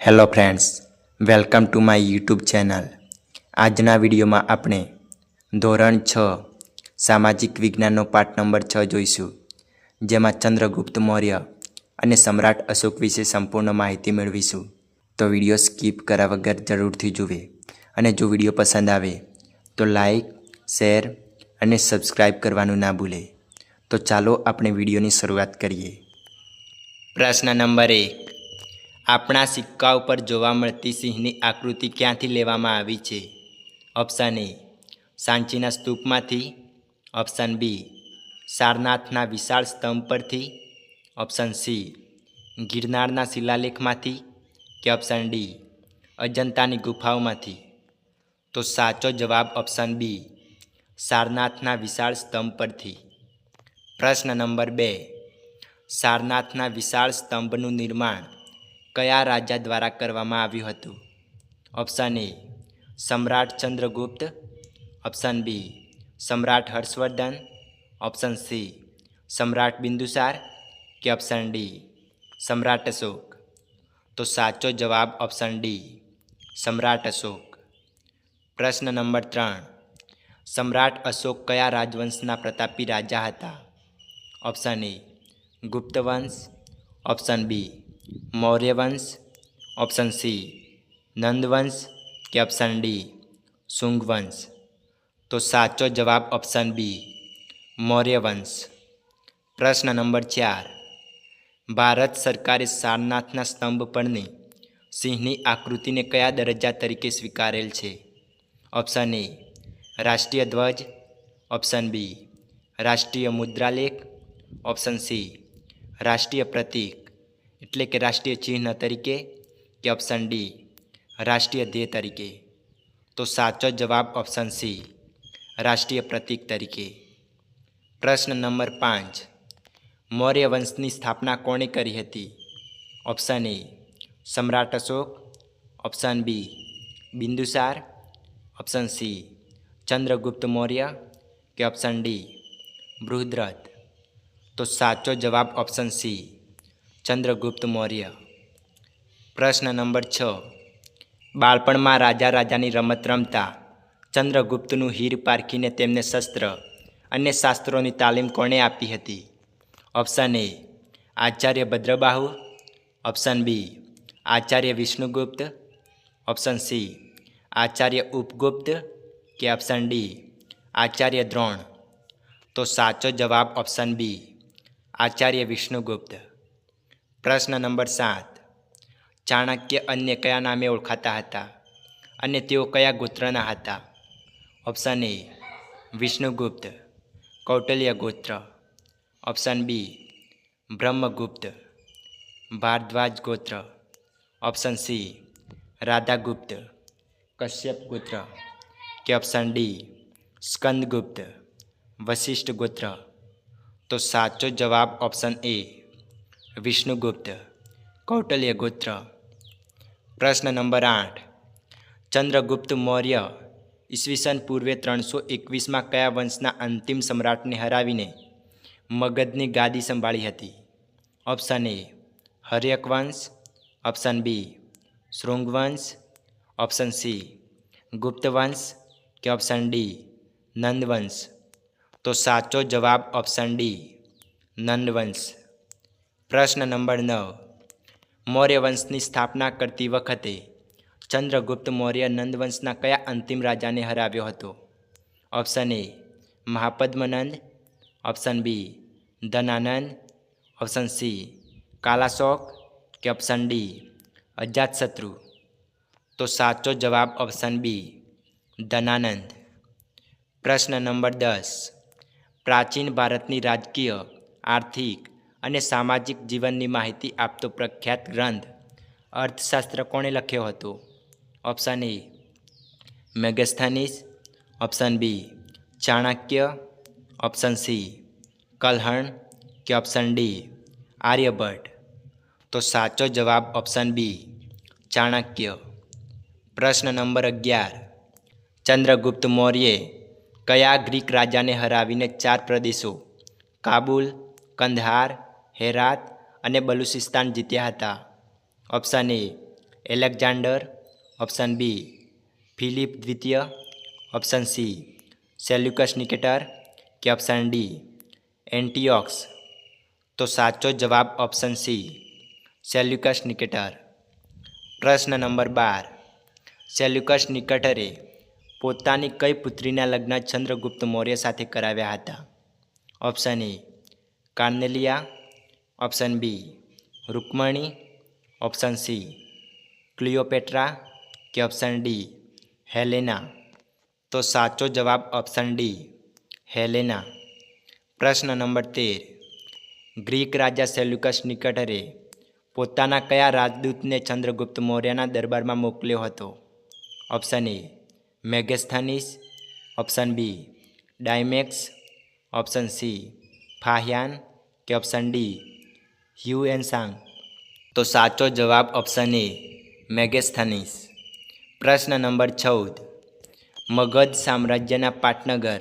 Hello friends, welcome to my YouTube channel. આજના વિડીયોમાં આપણે ધોરણ 6 સામાજિક વિજ્ઞાનનો પાઠ નંબર 6 જોઈશું, જેમાં ચંદ્રગુપ્ત મૌર્ય અને સમ્રાટ અશોક વિશે સંપૂર્ણ માહિતી મેળવીશું. તો વિડીયો સ્કીપ કર્યા વગર જરૂરથી જુએ, અને જો વિડીયો પસંદ આવે તો લાઈક, શેર અને સબસ્ક્રાઈબ કરવાનું ના ભૂલે. તો ચાલો આપણે વિડીયોની શરૂઆત કરીએ. પ્રશ્ન નંબર 1. આપણા સિક્કા ઉપર જોવા મળતી સિંહની આકૃતિ ક્યાંથી લેવામાં આવી છે? ઓપ્શન એ સાંચીના સ્તૂપમાંથી, ઓપ્શન બી સારનાથના વિશાળ સ્તંભ પરથી, ઓપ્શન સી ગિરનારના શિલાલેખમાંથી, કે ઓપ્શન ડી અજંતાની ગુફાઓમાંથી. તો સાચો જવાબ ઓપ્શન બી સારનાથના વિશાળ સ્તંભ પરથી. પ્રશ્ન નંબર 2. સારનાથના વિશાળ સ્તંભનું નિર્માણ કયા રાજા દ્વારા કરવામાં આવ્યું હતું? ઓપ્શન એ સમ્રાટ ચંદ્રગુપ્ત, ઓપ્શન બી સમ્રાટ હર્ષવર્ધન, ઓપ્શન સી સમ્રાટ બિંદુસાર, કે ઓપ્શન ડી સમ્રાટ અશોક. તો સાચો જવાબ ઓપ્શન ડી સમ્રાટ અશોક. પ્રશ્ન નંબર 3. સમ્રાટ અશોક કયા રાજવંશના પ્રતાપી રાજા હતા? ઓપ્શન એ ગુપ્ત વંશ, ઓપ્શન બી મૌર્ય વંશ, ઓપ્શન સી નંદ વંશ, કે ઓપ્શન ડી શુંગ વંશ. તો સાચો જવાબ ઓપ્શન બી મૌર્ય વંશ. પ્રશ્ન નંબર 4. ભારત સરકારે સારનાથના સ્તંભ પરની સિંહની આકૃતિને કયા દરજ્જા તરીકે સ્વીકારેલ છે? ઓપ્શન એ રાષ્ટ્રીય ધ્વજ, ઓપ્શન બી રાષ્ટ્રીય મુદ્રાલેખ, ઓપ્શન સી રાષ્ટ્રીય પ્રતીક એટલે કે રાષ્ટ્રીય ચિહ્ન તરીકે, કે ઓપ્શન ડી રાષ્ટ્રીય ધ્યેય તરીકે. તો સાચો જવાબ ઓપ્શન સી રાષ્ટ્રીય પ્રતીક તરીકે. પ્રશ્ન નંબર 5. મૌર્ય વંશની સ્થાપના કોણે કરી હતી? Option A Samrat Ashok, option B Bindusar, option C Chandragupta Maurya, કે ઓપ્શન ડી બૃહદ્રથ. તો સાચો જવાબ ઓપ્શન સી ચંદ્રગુપ્ત મૌર્ય. પ્રશ્ન નંબર 6. બાળપણમાં રાજા રાજાની રમત રમતા ચંદ્રગુપ્તનું હીર પારખીને તેમને શસ્ત્ર અને શાસ્ત્રોની તાલીમ કોણે આપી હતી? ઓપ્શન એ આચાર્ય ભદ્રબાહુ, ઓપ્શન બી આચાર્ય વિષ્ણુગુપ્ત, ઓપ્શન સી આચાર્ય ઉપગુપ્ત, કે ઓપ્શન ડી આચાર્ય દ્રોણ. તો સાચો જવાબ ઓપ્શન બી આચાર્ય વિષ્ણુગુપ્ત. પ્રશ્ન નંબર 7. ચાણક્ય અન્ય કયા નામે ઓળખાતા હતા અને તેઓ કયા ગોત્રના હતા? ઓપ્શન એ વિષ્ણુગુપ્ત કૌટિલ્ય ગોત્ર, ઓપ્શન બી બ્રહ્મગુપ્ત ભારદ્વાજ ગોત્ર, ઓપ્શન સી રાધાગુપ્ત કશ્યપ ગોત્ર, કે ઓપ્શન ડી સ્કંદગુપ્ત વશિષ્ઠ ગોત્ર. તો સાચો જવાબ ઓપ્શન એ વિષ્ણુગુપ્ત કૌટિલ્ય ગોત્ર. પ્રશ્ન નંબર 8. ચંદ્રગુપ્ત મૌર્ય ઈસવીસન પૂર્વે 321માં કયા વંશના અંતિમ સમ્રાટને હરાવીને મગધની ગાદી સંભાળી હતી? ઓપ્શન એ હર્યક વંશ, ઓપ્શન બી શૃંગ વંશ, ઓપ્શન સી ગુપ્ત વંશ, કે ઓપ્શન ડી નંદ વંશ. તો સાચો જવાબ ઓપ્શન ડી નંદ વંશ. પ્રશ્ન નંબર 9. મૌર્ય વંશની સ્થાપના કરતી વખતે ચંદ્રગુપ્ત મૌર્ય નંદ વંશના કયા અંતિમ રાજાને હરાવ્યો હતો? Option A Mahapadmanand, option B Dhananand, option C Kalashok, કે ઓપ્શન ડી અજાતશત્રુ. તો સાચો જવાબ ઓપ્શન બી ધનાનંદ. પ્રશ્ન નંબર 10. પ્રાચીન ભારતની રાજકીય, આર્થિક અને સામાજિક જીવનની માહિતી આપતો પ્રખ્યાત ગ્રંથ અર્થશાસ્ત્ર કોણે લખ્યો હતો? Option A Megasthenes, option B Chanakya, option C Kalhana, કે ઓપ્શન ડી આર્યભટ્ટ. તો સાચો જવાબ ઓપ્શન બી ચાણક્ય. પ્રશ્ન નંબર 11. ચંદ્રગુપ્ત મૌર્યે કયા ગ્રીક રાજાને હરાવીને 4 પ્રદેશો કાબુલ, કંદહાર, હેરાત અને બલુચિસ્તાન જીત્યા હતા? Option A Alexander, option B Philip દ્વિતીય, ઓપ્શન સી સેલ્યુકસ નિકેટર કે ઓપ્શન ડી એન્ટિયોક્સ. તો સાચો જવાબ ઓપ્શન સી સેલ્યુકસ નિકેટર. પ્રશ્ન નંબર 12. સેલ્યુકસ નિકેટરે પોતાની કઈ પુત્રીના લગ્ન ચંદ્રગુપ્ત મૌર્ય સાથે કરાવ્યા હતા? Option A Cornelia, option B Rukmini, option C Cleopatra કે ઓપ્શન ડી હેલેના. તો સાચો જવાબ ઓપ્શન ડી હેલેના. પ્રશ્ન નંબર 13. ગ્રીક રાજા સેલ્યુકસ નિકેટરે પોતાના કયા રાજદૂતને ચંદ્રગુપ્ત મૌર્યના દરબારમાં મોકલ્યો હતો? Option A Megasthenes, option B Deimachus, option C Fahien કે ઓપ્શન ડી હ્યુએનસાંગ. તો સાચો જવાબ ઓપ્શન એ મેગેસ્થનીસ. પ્રશ્ન નંબર 14. મગધ સામ્રાજ્યના પાટનગર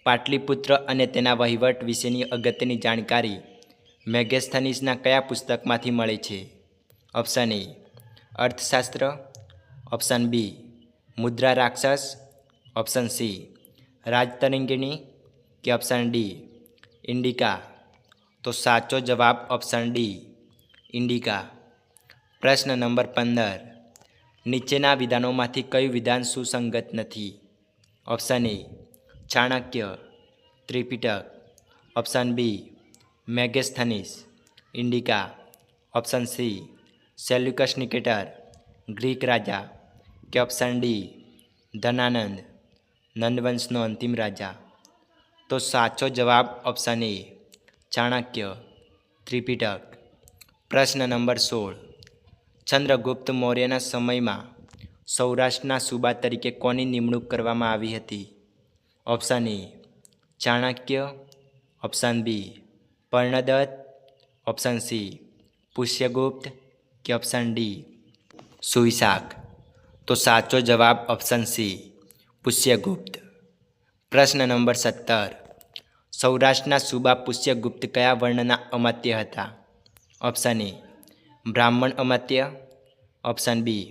પાટલીપુત્ર અને તેના વહીવટ વિશેની અગત્યની જાણકારી મેગેસ્થનીસના કયા પુસ્તકમાંથી મળે છે? ઓપ્શન એ અર્થશાસ્ત્ર, ઓપ્શન બી મુદ્રા રાક્ષસ, ઓપ્શન સી રાજતરંગિણી કે ઓપ્શન ડી ઇન્ડિકા. તો સાચો જવાબ ઓપ્શન ડી ઇન્ડિકા. પ્રશ્ન નંબર 15. નીચેના વિધાનોમાંથી કયું વિધાન સુસંગત નથી? Option A Chanakya, Tripitaka, option B Megasthenes, Indica, option C Seleucus Nicator, Greek રાજા કે ઓપ્શન ડી ધનાનંદ, નંદવંશનો અંતિમ રાજા. તો સાચો જવાબ ઓપ્શન એ ચાણક્ય, ત્રિપિટક. પ્રશ્ન નંબર 16. ચંદ્રગુપ્ત મૌર્યના સમયમાં સૌરાષ્ટ્રના સુબા તરીકે કોની નિમણૂક કરવામાં આવી હતી? Option A Chanakya, option B Karnadatta, option C Pushyagupta કે ઓપ્શન ડી સુવિશાખ. તો સાચો જવાબ ઓપ્શન સી પુષ્યગુપ્ત. પ્રશ્ન નંબર 17. સૌરાષ્ટ્રના સુબા પુષ્યગુપ્ત કયા વર્ણના અમાત્ય હતા? ઓપ્શન એ બ્રાહ્મણ અમાત્ય, ઓપ્શન બી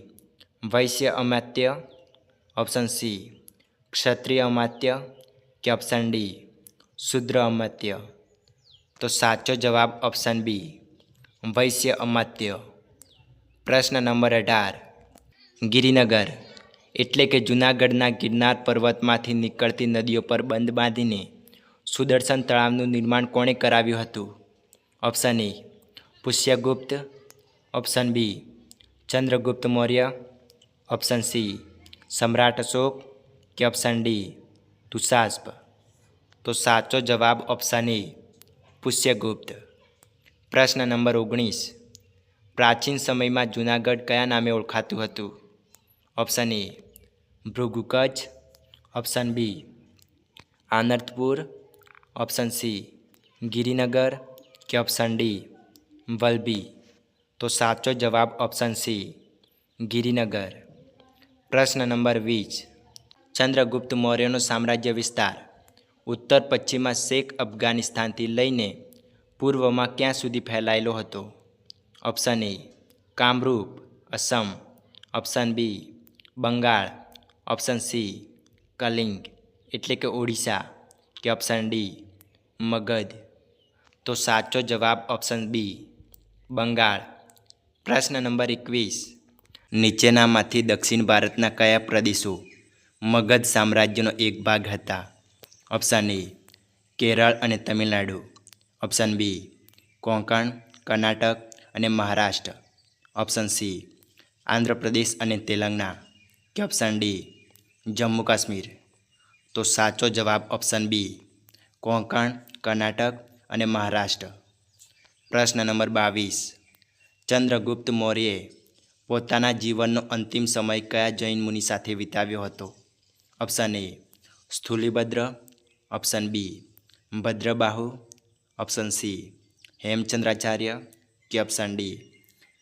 વૈશ્ય અમાત્ય, ઓપ્શન સી ક્ષત્રિય અમાત્ય કે ઓપ્શન ડી શૂદ્ર અમાત્ય. તો સાચો જવાબ ઓપ્શન બી વૈશ્ય અમાત્ય. પ્રશ્ન નંબર 18. ગિરિનગર એટલે કે જૂનાગઢના ગિરનાર પર્વતમાંથી નીકળતી નદીઓ પર બંધ બાંધીને સુદર્શન તળાવનું નિર્માણ કોણે કરાવ્યું હતું? Option A Pushyagupta, option B Chandragupta Maurya, option C Samrat Ashok કે ઓપ્શન ડી તુષાસ્પ. તો સાચો જવાબ ઓપ્શન એ પુષ્યગુપ્ત. પ્રશ્ન નંબર 19. પ્રાચીન સમયમાં જૂનાગઢ કયા નામે ઓળખાતું હતું? Option A Bhrigukachchha, option B Anartpur, option C Girinagar કે ઓપ્શન ડી વલભી. તો સાચો જવાબ ઓપ્શન સી ગિરિનગર. પ્રશ્ન નંબર 20. ચંદ્રગુપ્ત મૌર્યનો સામ્રાજ્ય વિસ્તાર ઉત્તર પશ્ચિમમાં શેખ અફઘાનિસ્તાનથી લઈને પૂર્વમાં ક્યાં સુધી ફેલાયેલો હતો? Option A Kamrup, Assam, option B Bengal, option C Kalinga એટલે કે ઓડિશા કે ઓપ્શન ડી મગધ. તો સાચો જવાબ ઓપ્શન બી બંગાળ. પ્રશ્ન નંબર 21. નીચેનામાંથી દક્ષિણ ભારતના કયા પ્રદેશો મગધ સામ્રાજ્યનો એક ભાગ હતા? ઓપ્શન એ કેરળ અને તમિલનાડુ, ઓપ્શન બી કોંકણ, કર્ણાટક અને મહારાષ્ટ્ર, ઓપ્શન સી આંધ્રપ્રદેશ અને તેલંગાણા કે ઓપ્શન ડી જમ્મુ કાશ્મીર. તો સાચો જવાબ ઓપ્શન બી કોંકણ, કર્ણાટક અને મહારાષ્ટ્ર. પ્રશ્ન નંબર 22. ચંદ્રગુપ્ત મૌર્યે પોતાના જીવનનો અંતિમ સમય કયા જૈન મુનિ સાથે વિતાવ્યો હતો? Option A Sthulibhadra, option B Bhadrabahu, option C Hemachandracharya કે ઓપ્શન ડી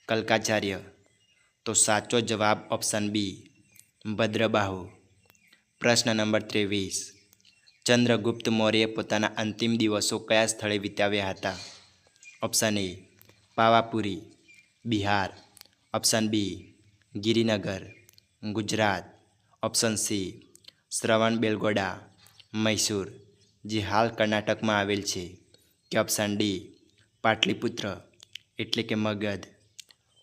કલ્કાચાર્ય. તો સાચો જવાબ ઓપ્શન બી ભદ્રબાહુ. પ્રશ્ન નંબર 23. ચંદ્રગુપ્ત મૌર્યે પોતાના અંતિમ દિવસો કયા સ્થળે વિતાવ્યા હતા? Option A Pavapuri, Bihar, option B Girinagar, Gujarat. Option C Shravanabelagola, Mysore, જે હાલ કર્ણાટકમાં આવેલ છે. કે ઓપ્શન ડી પાટલીપુત્ર એટલે કે મગધ.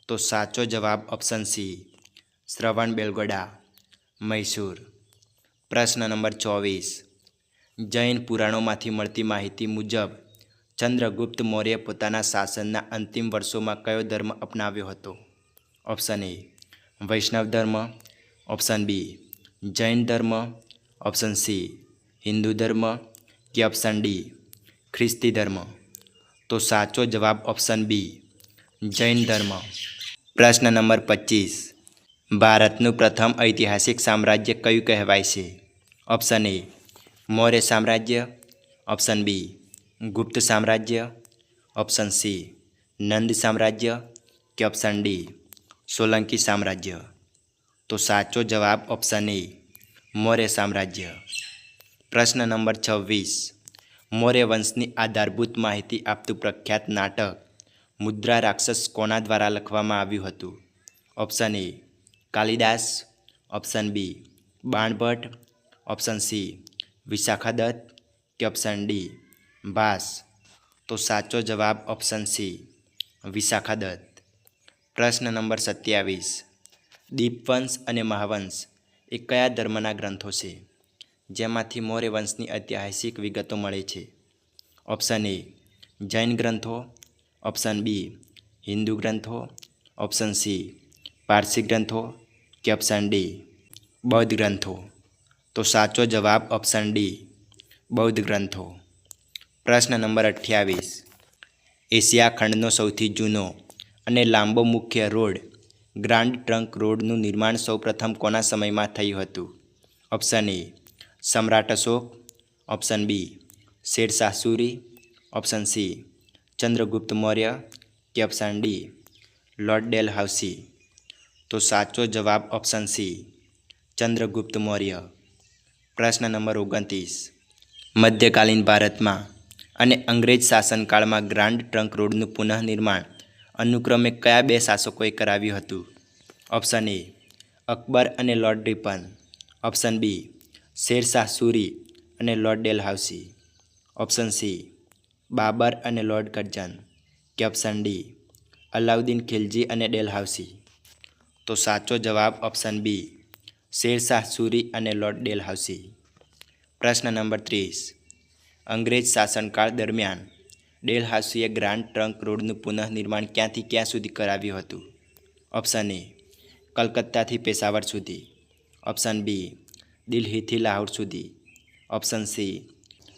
તો સાચો જવાબ ઓપ્શન સી શ્રવણબેલગોડા, મૈસૂર. પ્રશ્ન નંબર 24. જૈન પુરાણોમાંથી મળતી માહિતી મુજબ ચંદ્રગુપ્ત મૌર્ય પોતાના શાસનના અંતિમ વર્ષોમાં કયો ધર્મ અપનાવ્યો હતો? ઓપ્શન એ વૈષ્ણવ ધર્મ, ઓપ્શન બી જૈન ધર્મ, ઓપ્શન સી હિન્દુ ધર્મ કે ઓપ્શન ડી ખ્રિસ્તી ધર્મ. તો સાચો જવાબ ઓપ્શન બી જૈન ધર્મ. પ્રશ્ન નંબર 25. ભારતનું પ્રથમ ઐતિહાસિક સામ્રાજ્ય કયું કહેવાય છે? ઓપ્શન એ મૌર્ય સામ્રાજ્ય, ઓપ્શન બી ગુપ્ત સામ્રાજ્ય, ઓપ્શન સી નંદ સામ્રાજ્ય કે ઓપ્શન ડી સોલંકી સામ્રાજ્ય. તો સાચો જવાબ ઓપ્શન એ મૌર્ય સામ્રાજ્ય. પ્રશ્ન નંબર 26. મૌર્ય વંશની આધારભૂત માહિતી આપતું પ્રખ્યાત નાટક મુદ્રા રાક્ષસ કોના દ્વારા લખવામાં આવ્યું હતું? Option A Kalidas, option B Banabhatta, option C Vishakhadatta કે ઓપ્શન ડી ભાસ. તો સાચો જવાબ ઓપ્શન સી વિશાખાદત્ત. પ્રશ્ન નંબર 27. દીપવંશ અને મહાવંશ એ કયા ધર્મના ગ્રંથો છે જેમાંથી મૌર્ય વંશની ઐતિહાસિક વિગતો મળે છે? ઓપ્શન એ જૈન ગ્રંથો, ઓપ્શન બી હિન્દુ ગ્રંથો, ઓપ્શન સી પારસી ગ્રંથો કે ઓપ્શન ડી બૌદ્ધ ગ્રંથો. તો સાચો જવાબ ઓપ્શન ડી બૌદ્ધ ગ્રંથો. પ્રશ્ન નંબર 28. એશિયા ખંડનો સૌથી જૂનો અને લાંબો મુખ્ય રોડ ગ્રાન્ડ ટ્રંક રોડનું નિર્માણ સૌપ્રથમ કોના સમયમાં થયું હતું? Option A Samrat Ashok, option B Shershah Suri, option C Chandragupta Maurya કે ઓપ્શન ડી લોર્ડ ડેલહાઉસી. તો સાચો જવાબ ઓપ્શન સી ચંદ્રગુપ્ત મૌર્ય. પ્રશ્ન નંબર 29. મધ્યકાલીન ભારતમાં અને અંગ્રેજ શાસનકાળમાં ગ્રાન્ડ ટ્રંક રોડનું પુનઃનિર્માણ અનુક્રમે કયા બે શાસકોએ કરાવ્યું હતું? ઓપ્શન એ અકબર અને lord Ripon, option B Shershah Suri અને lord Dalhousie, option C Babar અને લોર્ડ કરઝન કે ઓપ્શન ડી અલાઉદ્દીન ખિલજી અને ડેલહાઉસી. તો સાચો જવાબ ઓપ્શન બી શેરશાહ સૂરી અને લોર્ડ ડેલહાઉસી. પ્રશ્ન નંબર 30. અંગ્રેજ શાસનકાળ દરમિયાન ડેલહાઉસીએ ગ્રાન્ડ ટ્રંક રોડનું પુનઃનિર્માણ ક્યાંથી ક્યાં સુધી કરાવ્યું હતું? ઓપ્શન એ કલકત્તાથી પેશાવર સુધી, ઓપ્શન બી દિલ્હીથી લાહોર સુધી, ઓપ્શન સી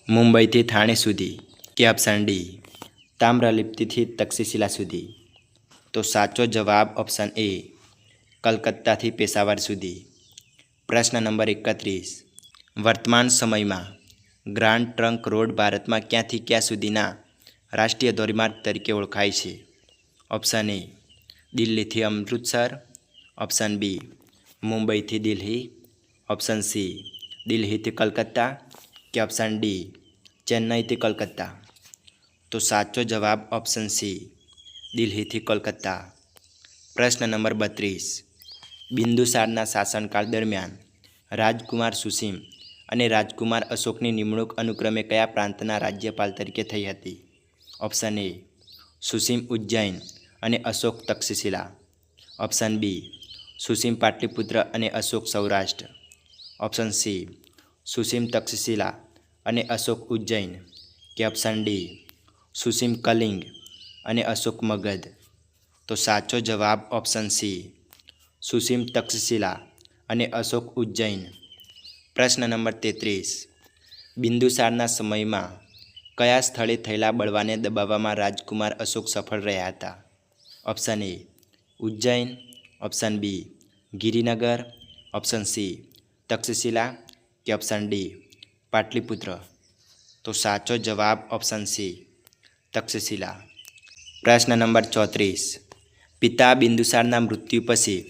મુંબઈથી થાણે સુધી કે ઓપ્શન ડી તામ્રલિપ્તિથી તક્ષશિલા સુધી. તો સાચો જવાબ ઓપ્શન એ કલકત્તાથી પેશાવર સુધી. પ્રશ્ન નંબર 31. વર્તમાન સમયમાં ગ્રાન્ડ ટ્રંક રોડ ભારતમાં ક્યાંથી ક્યાં સુધીના રાષ્ટ્રીય ધોરીમાર્ગ તરીકે ઓળખાય છે? ઓપ્શન એ દિલ્હીથી અમૃતસર, ઓપ્શન બી મુંબઈથી દિલ્હી, ઓપ્શન સી દિલ્હીથી કલકત્તા કે ઓપ્શન ડી ચેન્નઈથી કલકત્તા. તો સાચો જવાબ ઓપ્શન સી દિલ્હીથી કોલકાતા. પ્રશ્ન નંબર 32. બિંદુસારના શાસનકાળ દરમિયાન રાજકુમાર સુસીમ અને રાજકુમાર અશોકની નિમણૂક અનુક્રમે કયા પ્રાંતના રાજ્યપાલ તરીકે થઈ હતી? ઓપ્શન એ સુસીમ ઉજ્જૈન અને અશોક તક્ષશિલા, ઓપ્શન બી સુસીમ પાટલીપુત્ર અને અશોક સૌરાષ્ટ્ર, ઓપ્શન સી સુસીમ તક્ષશિલા અને અશોક ઉજ્જૈન કે ઓપ્શન ડી સુસીમ કલિંગ અને અશોક મગધ. તો સાચો જવાબ ઓપ્શન સી સુસીમ તક્ષશિલા અને અશોક ઉજ્જૈન. પ્રશ્ન નંબર 33. બિંદુસારના સમયમાં કયા સ્થળે થયેલા બળવાને દબાવવામાં રાજકુમાર અશોક સફળ રહ્યા હતા? Option A Ujjain, option B Girinagar, option C Takshashila કે ઓપ્શન ડી પાટલીપુત્ર. તો સાચો જવાબ ઓપ્શન સી તક્ષશિલા. પ્રશ્ન નંબર 34. પિતા બિંદુસારના મૃત્યુ પછી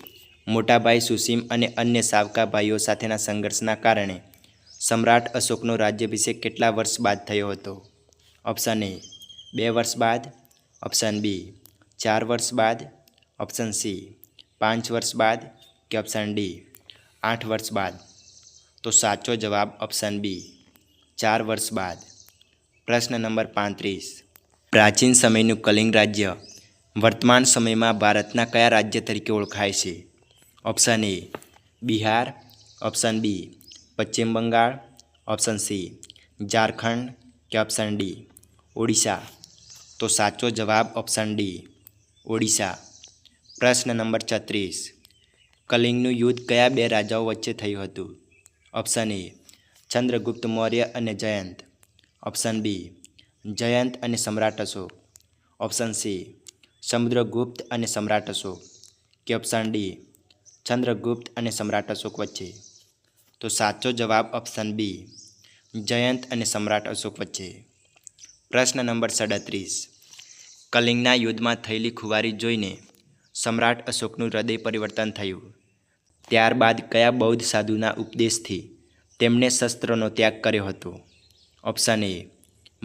મોટાભાઈ સુસીમ અને અન્ય સાવકા ભાઈઓ સાથેના સંઘર્ષના કારણે સમ્રાટ અશોકનો રાજ્યાભિષેક કેટલા વર્ષ બાદ થયો હતો? ઓપ્શન એ 2 વર્ષ બાદ, ઓપ્શન બી 4 વર્ષ બાદ, ઓપ્શન સી 5 વર્ષ બાદ કે ઓપ્શન ડી 8 વર્ષ બાદ? તો સાચો જવાબ ઓપ્શન બી 4 વર્ષ બાદ. પ્રશ્ન નંબર 35. પ્રાચીન સમયનું કલિંગ રાજ્ય વર્તમાન સમયમાં ભારતના કયા રાજ્ય તરીકે ઓળખાય છે? Option A Bihar, option B Paschim Bengal, option C Jharkhand કે ઓપ્શન ડી ઓડિશા? તો સાચો જવાબ ઓપ્શન ડી ઓડિશા. પ્રશ્ન નંબર 36. કલિંગનું યુદ્ધ કયા બે રાજાઓ વચ્ચે થયું હતું? ઓપ્શન એ ચંદ્રગુપ્ત મૌર્ય અને જયંત, ઓપ્શન બી જયંત અને સમ્રાટ અશોક, ઓપ્શન સી સમુદ્રગુપ્ત અને સમ્રાટ અશોક કે ઓપ્શન ડી ચંદ્રગુપ્ત અને સમ્રાટ અશોક વચ્ચે? તો સાચો જવાબ ઓપ્શન બી જયંત અને સમ્રાટ અશોક વચ્ચે. પ્રશ્ન નંબર 37. કલિંગના યુદ્ધમાં થયેલી ખુવારી જોઈને સમ્રાટ અશોકનું હૃદય પરિવર્તન થયું. ત્યારબાદ કયા બૌદ્ધ સાધુના ઉપદેશથી તેમણે શસ્ત્રનો ત્યાગ કર્યો હતો? Option A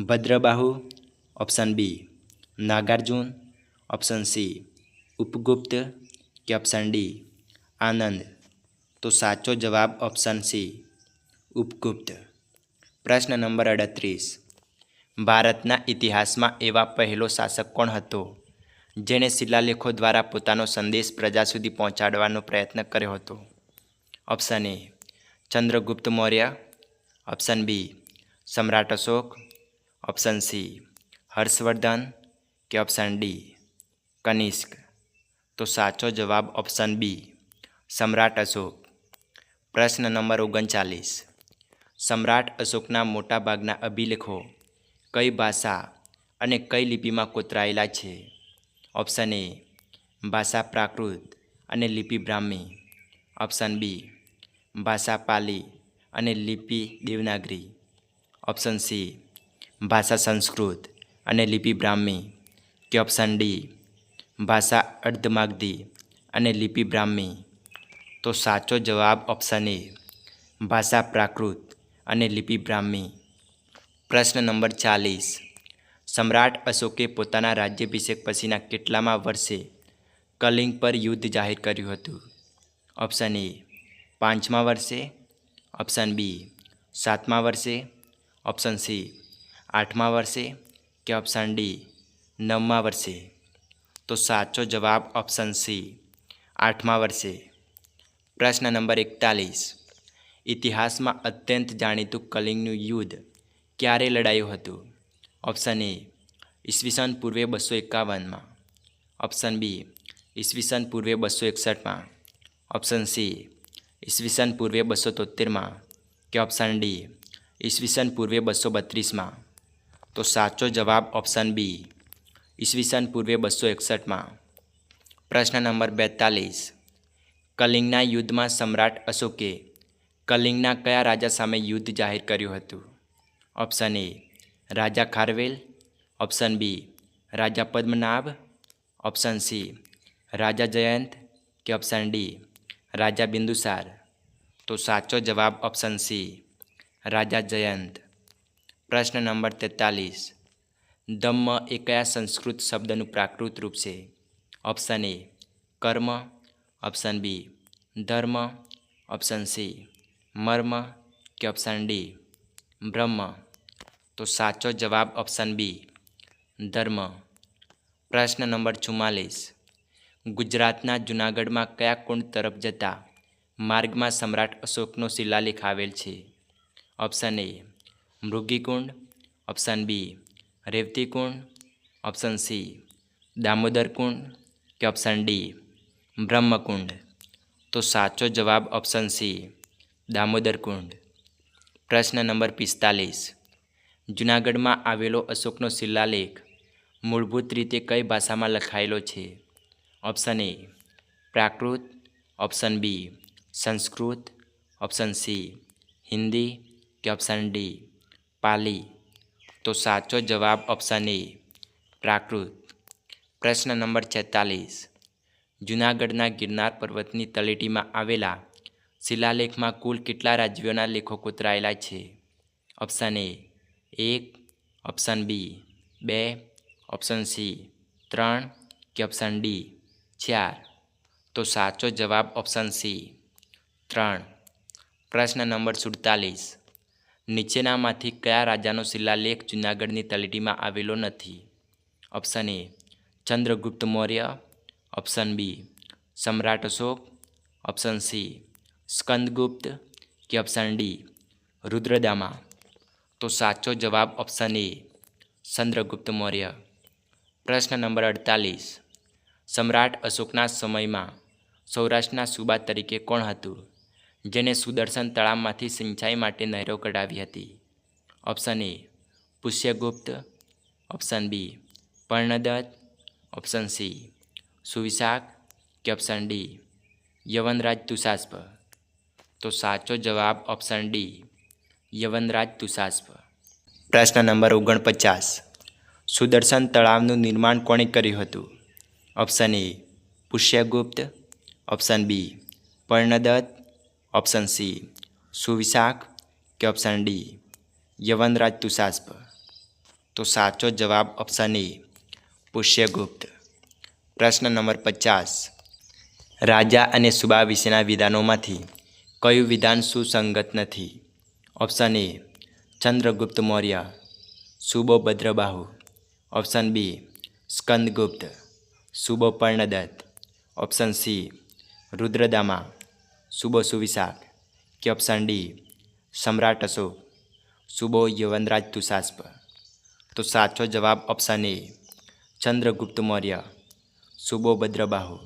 Bhadrabahu, option B Nagarjuna, option C Upagupta કે ઓપ્શન ડી આનંદ? તો સાચો જવાબ ઓપ્શન સી ઉપગુપ્ત. પ્રશ્ન નંબર 38. ભારતના ઇતિહાસમાં એવા પહેલો શાસક કોણ હતો જેણે શિલાલેખો દ્વારા પોતાનો સંદેશ પ્રજા સુધી પહોંચાડવાનો પ્રયત્ન કર્યો હતો? Option A Chandragupta Maurya, option B Samrat Ashok, option C Harshvardhan કે ઓપ્શન ડી કનિષ્ક? તો સાચો જવાબ ઓપ્શન બી સમ્રાટ અશોક. પ્રશ્ન નંબર 39. સમ્રાટ અશોકના મોટાભાગના અભિલેખો કઈ ભાષા અને કઈ લિપિમાં કોતરાયેલા છે? ઓપ્શન એ ભાષા પ્રાકૃત અને લિપિ બ્રાહ્મી, ઓપ્શન બી ભાષા પાલી અને લિપિ દેવનાગરી, ઓપ્શન સી ભાષા સંસ્કૃત અને લિપિ બ્રાહ્મી કે ઓપ્શન ડી ભાષા અર્ધમાગધી અને લિપિ બ્રાહ્મી? તો સાચો જવાબ ઓપ્શન એ ભાષા પ્રાકૃત અને લિપિ બ્રાહ્મી. પ્રશ્ન નંબર 40. સમ્રાટ અશોકે પોતાના રાજ્યાભિષેક પછીના કેટલામા વર્ષે કલિંગ પર યુદ્ધ જાહેર કર્યું હતું? ઓપ્શન એ 5મા વર્ષે, ઓપ્શન બી 7મા વર્ષે, ઓપ્શન સી 8મા વર્ષે કે ઓપ્શન ડી 9મા વર્ષે? તો સાચો જવાબ ઓપ્શન સી 8મા વર્ષે. પ્રશ્ન નંબર 41. ઇતિહાસમાં અત્યંત જાણીતું કલિંગનું યુદ્ધ ક્યારે લડાયું હતું? ઓપ્શન એ ઈસવીસન પૂર્વે 251માં, ઓપ્શન બી ઈસવીસન પૂર્વે 261માં, ઓપ્શન સી ઈસવીસન પૂર્વે 273માં કે ઓપ્શન ડી ઈસવીસન પૂર્વે 232માં? તો સાચો જવાબ ઓપ્શન બી ઈસવીસન પૂર્વે 261માં. પ્રશ્ન નંબર 42. કલિંગના યુદ્ધમાં સમ્રાટ અશોકે કલિંગના કયા રાજા સામે યુદ્ધ જાહેર કર્યું હતું? Option A Raja Kharavela, option B Raja Padmanabh, option C Raja Jayant કે ઓપ્શન ડી રાજા બિંદુસાર? તો સાચો જવાબ ઓપ્શન સી રાજા જયંત. પ્રશ્ન નંબર 43. ધમ્મ એ કયા સંસ્કૃત શબ્દનું પ્રાકૃત રૂપ છે? ઓપ્શન એ કર્મ, ઓપ્શન બી ધર્મ, ઓપ્શન સી મર્મ કે ઓપ્શન ડી બ્રહ્મ? તો સાચો જવાબ ઓપ્શન બી ધર્મ. પ્રશ્ન નંબર 44. ગુજરાતના જૂનાગઢમાં કયા કુંડ તરફ જતા માર્ગમાં સમ્રાટ અશોકનો શિલાલેખ આવેલ છે? Option A Mrigikund, option B Revatikund, option C Damodar Kund કે ઓપ્શન ડી બ્રહ્મકુંડ? તો સાચો જવાબ ઓપ્શન સી દામોદર કુંડ. પ્રશ્ન નંબર 45. જૂનાગઢમાં આવેલો અશોકનો શિલાલેખ મૂળભૂત રીતે કઈ ભાષામાં લખાયેલો છે? Option A Prakrit, option B Sanskrit, option C Hindi કે ઓપ્શન ડી પાલી? તો સાચો જવાબ ઓપ્શન એ પ્રાકૃત. પ્રશ્ન નંબર 46. જૂનાગઢના ગિરનાર પર્વતની તળેટીમાં આવેલા શિલાલેખમાં કુલ કેટલા રાજ્યોના લેખો કોતરાયેલા છે? Option A 1, option B 2, option C 3 કે ઓપ્શન ડી 4? તો સાચો જવાબ ઓપ્શન સી 3. પ્રશ્ન નંબર 47. નીચેનામાંથી કયા રાજાનો શિલાલેખ જૂનાગઢની તળેટીમાં આવેલો નથી? Option A Chandragupta Maurya, option B Samrat Ashok, option C Skandagupta કે ઓપ્શન ડી રુદ્રદામા. તો સાચો જવાબ ઓપ્શન એ ચંદ્રગુપ્ત મૌર્ય. પ્રશ્ન નંબર 48. સમ્રાટ અશોકના સમયમાં સૌરાષ્ટ્રના સુબા તરીકે કોણ હતું જેને સુદર્શન તળાવમાંથી સિંચાઈ માટે નહેરો કઢાવી હતી? Option A Pushyagupta, option B Karnadatta, option C Suvishakh કે ઓપ્શન ડી યવનરાજ તુષાસ્પ. તો સાચો જવાબ ઓપ્શન ડી યવનરાજ તુષાસ્પ. પ્રશ્ન નંબર 49. સુદર્શન તળાવનું નિર્માણ કોણે કર્યું હતું? Option A Pushyagupta, option B Karnadatta, option C Suvishakh કે ઓપ્શન ડી યવનરાજ તુષાસ્પ. તો સાચો જવાબ ઓપ્શન એ પુષ્યગુપ્ત. પ્રશ્ન નંબર 50. રાજા અને સુબા વિશેના વિધાનોમાંથી કયું વિધાન સુસંગત નથી? ઓપ્શન એ ચંદ્રગુપ્ત મૌર્ય સુબો ભદ્રબાહુ, ઓપ્શન બી સ્કંદગુપ્ત સુબો કર્ણદત્ત, ઓપ્શન સી રુદ્રદામા સુબો સુવિશાખ કે ઓપ્શન ડી સમ્રાટ અશોક સુબો યવનરાજ તુષાસ્પ. તો સાચો જવાબ ઓપ્શન એ ચંદ્રગુપ્ત મૌર્ય સુબો ભદ્રબાહુ.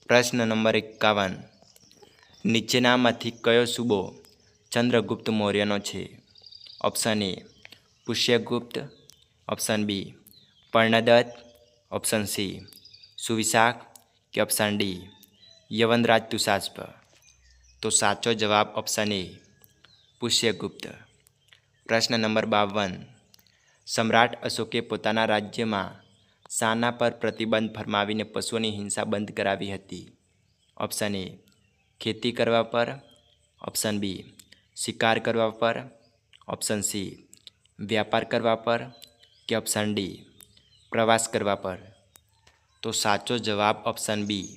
પ્રશ્ન નંબર 51. નીચેનામાંથી કયો સુબો ચંદ્રગુપ્ત મૌર્યનો છે? Option A Pushyagupta, option B Karnadatta, option C Suvishakh કે ઓપ્શન ડી યવનરાજ તુષાસ્પ. તો સાચો જવાબ ઓપ્શન એ પુષ્યગુપ્ત. પ્રશ્ન નંબર 52. સમ્રાટ અશોકે પોતાના રાજ્યમાં શાના પર પ્રતિબંધ ફરમાવીને પશુઓની હિંસા બંધ કરાવી હતી? ઓપ્શન એ ખેતી કરવા પર, ઓપ્શન બી શિકાર કરવા પર, ઓપ્શન સી વ્યાપાર કરવા પર કે ઓપ્શન ડી પ્રવાસ કરવા પર. તો સાચો જવાબ ઓપ્શન બી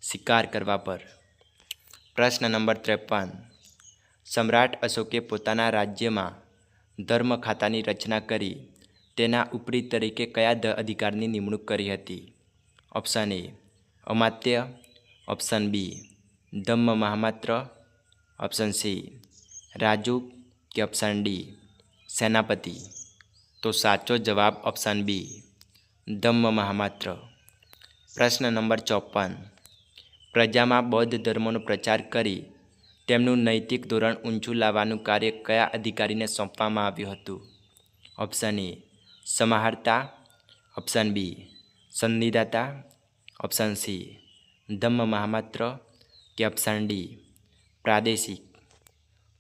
શિકાર કરવા પર. પ્રશ્ન નંબર 53. સમ્રાટ અશોકે પોતાના રાજ્યમાં ધર્મ ખાતાની રચના કરી તેના ઉપરી તરીકે કયા અધિકારની નિમણૂક કરી હતી? ઓપ્શન એ અમાત્ય, ઓપ્શન બી ધમ્મ મહામાત્ર, ઓપ્શન સી રાજુક કે ઓપ્શન ડી સેનાપતિ. તો સાચો જવાબ ઓપ્શન બી ધમ્મ મહામાત્ર. પ્રશ્ન નંબર 54. પ્રજામાં બૌદ્ધ ધર્મનો પ્રચાર કરી તેમનું નૈતિક ધોરણ ઊંચું લાવવાનું કાર્ય કયા અધિકારીને સોંપવામાં આવ્યું હતું? ઓપ્શન એ સમાહર્તા, ઓપ્શન બી સંનિધાતા, ઓપ્શન સી ધમ્મ મહામાત્ર કે ઓપ્શન ડી પ્રાદેશિક.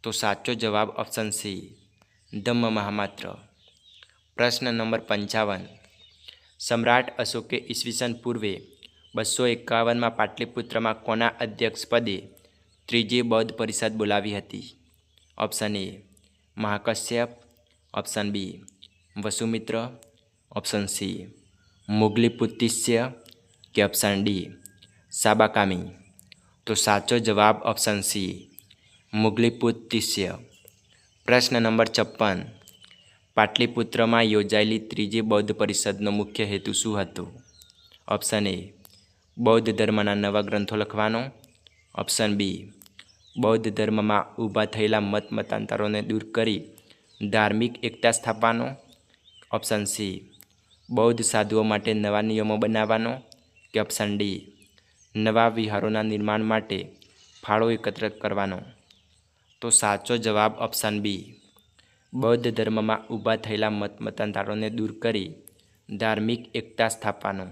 તો સાચો જવાબ ઓપ્શન સી ધમ્મ મહામાત્ર. પ્રશ્ન નંબર 55. સમ્રાટ અશોકે ઈસવીસન પૂર્વે 251માં પાટલીપુત્રમાં કોના અધ્યક્ષપદે ત્રીજી બૌદ્ધ પરિષદ બોલાવી હતી? Option A Mahakashyap, option B Vasumitra, option C Mogaliputtatissa કે ઓપ્શન ડી સાબાકામી. તો સાચો જવાબ ઓપ્શન સી મુગલીપુત્તિસ્ય. પ્રશ્ન નંબર 56. પાટલીપુત્રમાં યોજાયેલી ત્રીજી બૌદ્ધ પરિષદનો મુખ્ય હેતુ શું હતો? ઓપ્શન એ બૌદ્ધ ધર્મના નવા ગ્રંથો લખવાનો, ઓપ્શન બી બૌદ્ધ ધર્મમાં ઊભા થયેલા મતાંતરોને દૂર કરી ધાર્મિક એકતા સ્થાપવાનો, ઓપ્શન સી બૌદ્ધ સાધુઓ માટે નવા નિયમો બનાવવાનો કે ઓપ્શન ડી નવા વિહારોના નિર્માણ માટે ફાળો એકત્ર કરવાનો. તો સાચો જવાબ ઓપ્શન બી બૌદ્ધ ધર્મમાં ઊભા થયેલા મતાંતરોને દૂર કરી ધાર્મિક એકતા સ્થાપવાનો.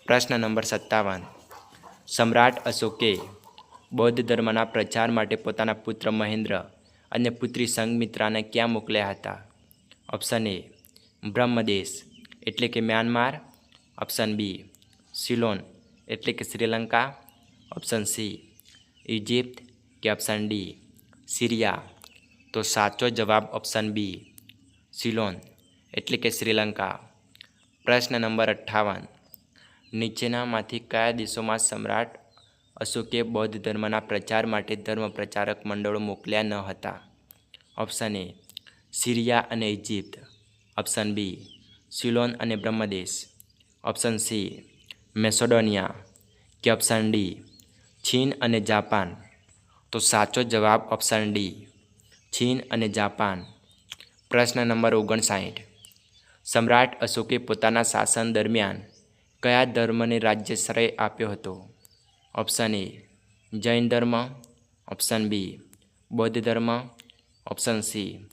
પ્રશ્ન નંબર 57. સમ્રાટ અશોકે બૌદ્ધ ધર્મના પ્રચાર માટે પોતાના પુત્ર મહેન્દ્ર અને પુત્રી સંઘમિત્રાને ક્યાં મોકલ્યા હતા? ઓપ્શન એ બ્રહ્મદેશ એટલે કે મ્યાનમાર, ઓપ્શન બી સિલોન એટલે કે શ્રીલંકા, ઓપ્શન સી ઇજિપ્ત કે ઓપ્શન ડી સિરિયા. તો સાચો જવાબ ઓપ્શન બી સિલોન એટલે કે શ્રીલંકા. પ્રશ્ન નંબર 58. નીચેનામાંથી કયા દેશોમાં સમ્રાટ અશોકે બૌદ્ધ ધર્મના પ્રચાર માટે ધર્મ પ્રચારક મંડળો મોકલ્યા ન હતા? ઓપ્શન એ સિરિયા અને ઇજિપ્ત, ઓપ્શન બી સિલોન અને બ્રહ્મદેશ, ઓપ્શન સી મેસેડોનિયા કે ઓપ્શન ડી ચીન અને જાપાન. તો સાચો જવાબ ઓપ્શન ડી ચીન અને જાપાન. પ્રશ્ન નંબર 59. સમ્રાટ અશોકે પોતાના શાસન દરમિયાન કયા ધર્મને રાજ્યાશ્રય આપ્યો હતો? ઓપ્શન એ જૈન ધર્મ, ઓપ્શન બી બૌદ્ધ ધર્મ, ઓપ્શન સી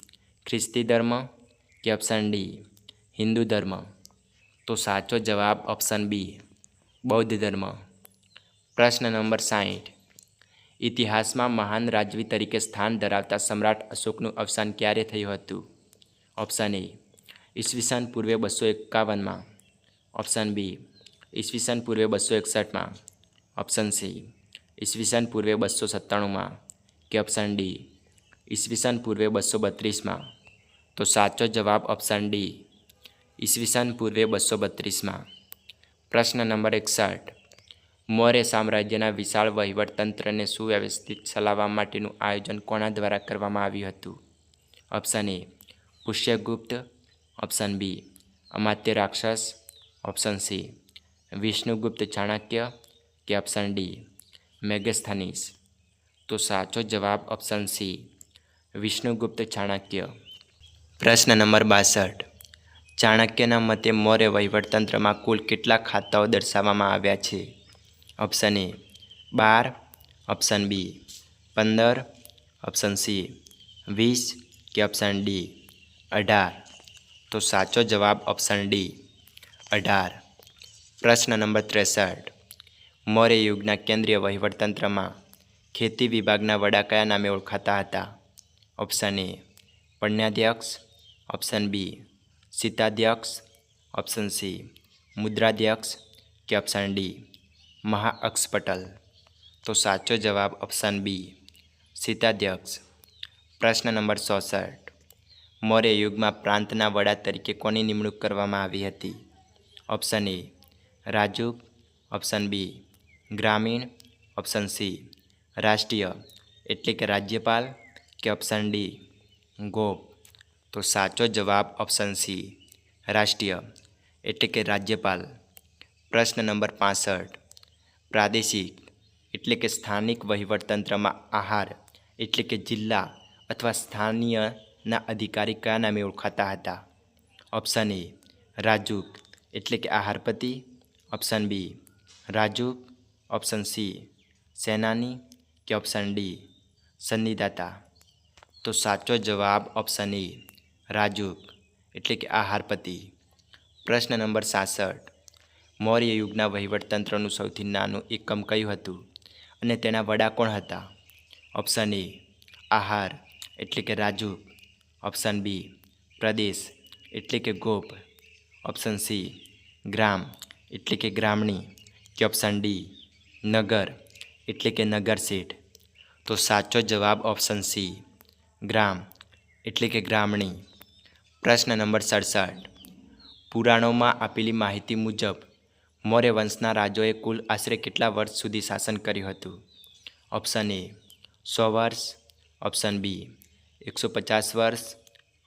ખ્રિસ્તી ધર્મ કે ઓપ્શન ડી હિન્દુ ધર્મ. તો સાચો જવાબ ઓપ્શન બી બૌદ્ધ ધર્મ. પ્રશ્ન નંબર 60. ઇતિહાસમાં મહાન રાજવી તરીકે સ્થાન ધરાવતા સમ્રાટ અશોકનું અવસાન ક્યારે થયું હતું? ઓપ્શન એ ઈસવીસન પૂર્વે 251માં, ઓપ્શન બી ઈસવીસન પૂર્વે 261માં, ઓપ્શન સી ઈસવીસન પૂર્વે 297માં કે ઓપ્શન ડી ઈસવીસન પૂર્વે 232માં. તો સાચો જવાબ ઓપ્શન ડી ઈસવીસન પૂર્વે 232માં. પ્રશ્ન નંબર 61. મૌર્ય સામ્રાજ્યના વિશાળ વહીવટતંત્રને સુવ્યવસ્થિત ચલાવવા માટેનું આયોજન કોના દ્વારા કરવામાં આવ્યું હતું? ઓપ્શન એ પુષ્યગુપ્ત, ઓપ્શન બી અમાત્ય રાક્ષસ, ઓપ્શન સી વિષ્ણુગુપ્ત ચાણક્ય કે ઓપ્શન ડી મેગસ્થનીસ. તો સાચો જવાબ ઓપ્શન સી વિષ્ણુગુપ્ત ચાણક્ય. પ્રશ્ન નંબર 62. ચાણક્યના મતે મૌર્ય વહીવટતંત્રમાં કુલ કેટલા ખાતાઓ દર્શાવવામાં આવ્યા છે? Option A 12, option B 15, option C 20 કે ઓપ્શન ડી 18. તો સાચો જવાબ ઓપ્શન ડી 18. પ્રશ્ન નંબર 63. મૌર્ય યુગના કેન્દ્રીય વહીવટતંત્રમાં ખેતી વિભાગના વડા કયા નામે ઓળખાતા હતા? ઓપ્શન એ પણ્યાધ્યક્ષ, ઓપ્શન બી સીતાધ્યક્ષ, ઓપ્શન સી મુદ્રાધ્યક્ષ કે ઓપ્શન ડી મહાઅક્ષપટલ. તો સાચો જવાબ ઓપ્શન બી સીતાધ્યક્ષ. પ્રશ્ન નંબર 64. મૌર્ય યુગમાં પ્રાંતના વડા તરીકે કોની નિમણૂક કરવામાં આવી હતી? ઓપ્શન એ રાજુક, ઓપ્શન બી ગ્રામીણ, ઓપ્શન સી રાષ્ટ્રીય એટલે કે રાજ્યપાલ કે ઓપ્શન ડી ગોપ. તો સાચો જવાબ ઓપ્શન સી રાષ્ટ્રીય એટલે કે રાજ્યપાલ. પ્રશ્ન નંબર 65. પ્રાદેશિક એટલે કે સ્થાનિક વહીવટતંત્રમાં આહાર એટલે કે જિલ્લા અથવા સ્થાનીયના અધિકારી કયા નામે ઓળખાતા હતા? ઓપ્શન એ રાજુક એટલે કે આહારપતિ, ઓપ્શન બી રાજુક, ઓપ્શન સી સેનાની કે ઓપ્શન ડી સંનિધાતા. તો સાચો જવાબ ઓપ્શન એ રાજુક એટલે કે આહારપતિ. પ્રશ્ન નંબર 66. મૌર્ય યુગના વહીવટતંત્રનું સૌથી નાનું એકમ કયું હતું અને તેના વડા કોણ હતા? ઓપ્શન એ આહાર એટલે કે રાજુક, ઓપ્શન બી પ્રદેશ એટલે કે ગોપ, ઓપ્શન સી ગ્રામ એટલે કે ગ્રામણી કે ઓપ્શન ડી નગર એટલે કે નગરશેઠ. તો સાચો જવાબ ઓપ્શન સી ગ્રામ એટલે કે ગ્રામણી. પ્રશ્ન નંબર 67. પુરાણોમાં આપેલી માહિતી મુજબ મૌર્ય વંશના રાજાઓએ કુલ આશરે કેટલા વર્ષ સુધી શાસન કર્યું હતું? ઓપ્શન એ 100 વર્ષ, ઓપ્શન બી 150 વર્ષ,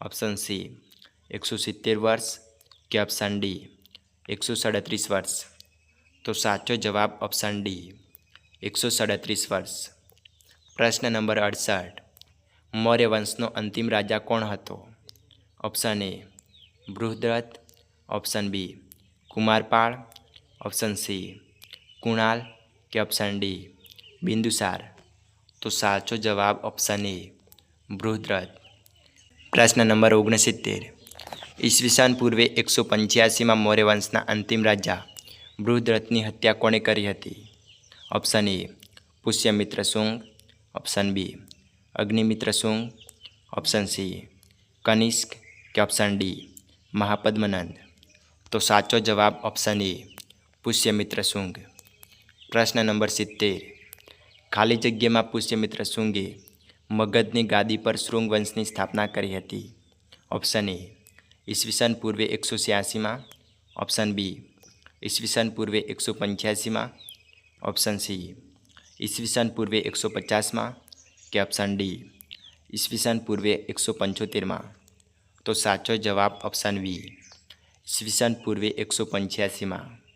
ઓપ્શન સી 170 વર્ષ કે ઓપ્શન ડી 137 વર્ષ. તો સાચો જવાબ ઓપ્શન ડી 137 વર્ષ. પ્રશ્ન નંબર 68. મૌર્ય વંશનો અંતિમ રાજા કોણ હતો? Option A Brihadratha, option B Kumarpal, option C Kunal કે ઓપ્શન ડી બિંદુસાર. તો સાચો જવાબ ઓપ્શન એ બૃહદ્રથ. પ્રશ્ન નંબર 69. ઈસવીસન પૂર્વે 185માં મૌર્ય વંશના અંતિમ રાજા બૃહદ્રથની હત્યા કોણે કરી હતી? Option A Pushyamitra Shunga, option B Agnimitra Shunga, option C Kanishka કે ઓપ્શન ડી મહાપદ્મનંદ. તો સાચો જવાબ ઓપ્શન એ પુષ્યમિત્ર શુંગ. પ્રશ્ન નંબર 70. ખાલી જગ્યામાં પુષ્યમિત્ર શુંગે મગધની ગાદી પર શૃંગ વંશની સ્થાપના કરી હતી? ઓપ્શન એ ઈસવીસન પૂર્વે 186માં, ઓપ્શન બી ઈસવીસન પૂર્વે 185માં, ઓપ્શન સી. ઈસવીસન પૂર્વે 150માં કે ઓપ્શન ડી ઈસવીસન પૂર્વે 175માં? તો સાચો જવાબ ઓપ્શન બી ઈસવીસન પૂર્વે 185માં.